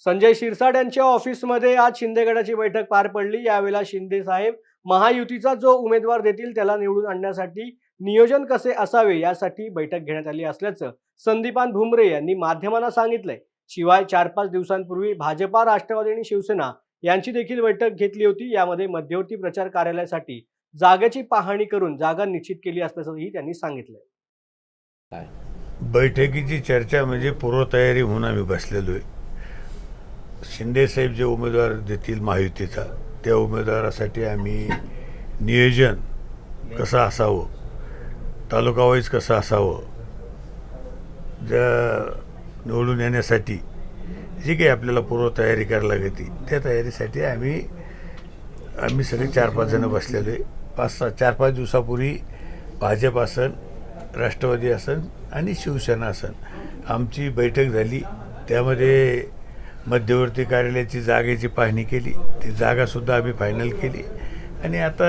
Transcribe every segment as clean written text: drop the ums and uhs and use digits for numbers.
संजय शिरसाट यांच्या ऑफिसमध्ये आज शिंदे गटाची बैठक पार पडली। यावेळेला शिंदे साहेब महायुतीचा जो उमेदवार देतील त्याला निवडून आणण्यासाठी नियोजन कसे असावे यासाठी बैठक घेण्यात आली असल्याचं संदीपान भुमरे यांनी माध्यमांना सांगितलंय। शिवाय 4-5 दिवसांपूर्वी भाजपा, राष्ट्रवादी आणि शिवसेना यांची देखील बैठक घेतली होती। यामध्ये मध्यवर्ती प्रचार कार्यालयासाठी जागेची पाहणी करून जागा निश्चित केली असल्याचंही त्यांनी सांगितलंय। बैठकीची चर्चा म्हणजे पूर्वतयारी म्हणून आम्ही बसलेलो आहे। शिंदे साहेब जे उमेदवार देतील महायुतीचा त्या उमेदवारासाठी आम्ही नियोजन कसं असावं, तालुका वाईज कसं असावं, ज्या निवडून येण्यासाठी जी काही आपल्याला पूर्वतयारी करायला लागते त्या तयारीसाठी आम्ही सगळे 4-5 जण बसलेलो आहे। 4-5 दिवसापूर्वी भाजप असन, राष्ट्रवादी असन आणि शिवसेना असन आमची बैठक झाली। त्यामध्ये मध्यवर्ती कार्यालयाची जागेची पाहणी केली, ती जागासुद्धा आम्ही फायनल केली आणि आता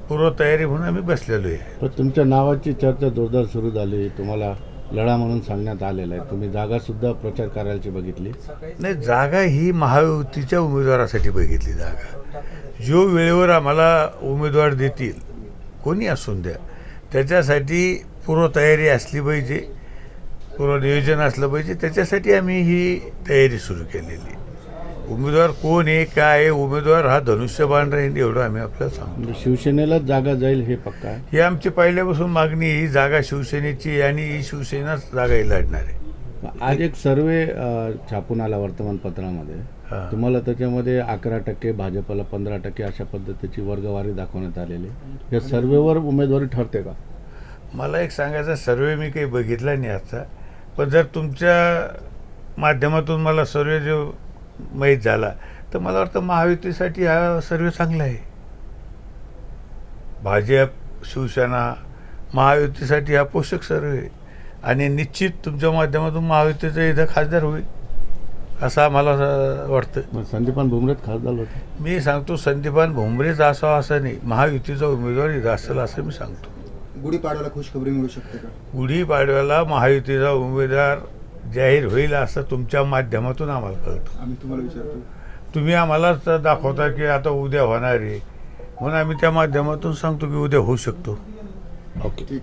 पूर्वतयारी म्हणून आम्ही बसलेलो आहे। पण तुमच्या नावाची चर्चा जोरदार सुरू झाली, तुम्हाला लढा म्हणून सांगण्यात आलेलं आहे। तुम्ही जागासुद्धा प्रचार कार्यालयाची बघितली? नाही, जागा ही महायुतीच्या उमेदवारासाठी बघितली। जागा जो वेळेवर आम्हाला उमेदवार देतील कोणी असून द्या त्याच्यासाठी पूर्वतयारी असली पाहिजे, पूर्वनियोजन असलं पाहिजे। त्याच्यासाठी आम्ही ही तयारी सुरू केलेली। उमेदवार कोण आहे, काय आहे, उमेदवार हा धनुष्यबाण राहील एवढं आम्ही आपल्याला सांगतो। म्हणजे शिवसेनेलाच जागा जाईल हे पक्का आहे? ही आमची पहिल्यापासून मागणी, ही जागा शिवसेनेची आणि ही शिवसेनाच जागा ही लढणार आहे। आज एक सर्वे छापून आला वर्तमानपत्रामध्ये, तुम्हाला त्याच्यामध्ये 11%, भाजपला 15% अशा पद्धतीची वर्गवारी दाखवण्यात आलेली। या सर्वेवर उमेदवारी ठरते का? मला एक सांगायचा, सर्वे मी काही बघितला नाही आजचा, पण जर तुमच्या माध्यमातून मला सर्वे जो माहीत झाला तर मला वाटतं महायुतीसाठी हा सर्वे चांगला आहे। भाजप, शिवसेना, महायुतीसाठी हा पोषक सर्वे आहे आणि निश्चित तुमच्या माध्यमातून महायुतीचं इथं खासदार होईल असं मला वाटतं। संदीपान भुमरेच खासदार होते? मी सांगतो संदीपान भुमरेच असावा असं नाही, महायुतीचा उमेदवार इथं असेल असं मी सांगतो। गुढीपाडव्याला खुशखबरी मिळू शकते का? गुढीपाडव्याला महायुतीचा उमेदवार जाहीर होईल असं तुमच्या माध्यमातून आम्हाला कळतं। आम्ही तुम्हाला विचारतो, तुम्ही आम्हालाच दाखवता की आता उद्या होणार आहे, म्हणून आम्ही त्या माध्यमातून सांगतो की उद्या होऊ शकतो। ओके, ठीक आहे।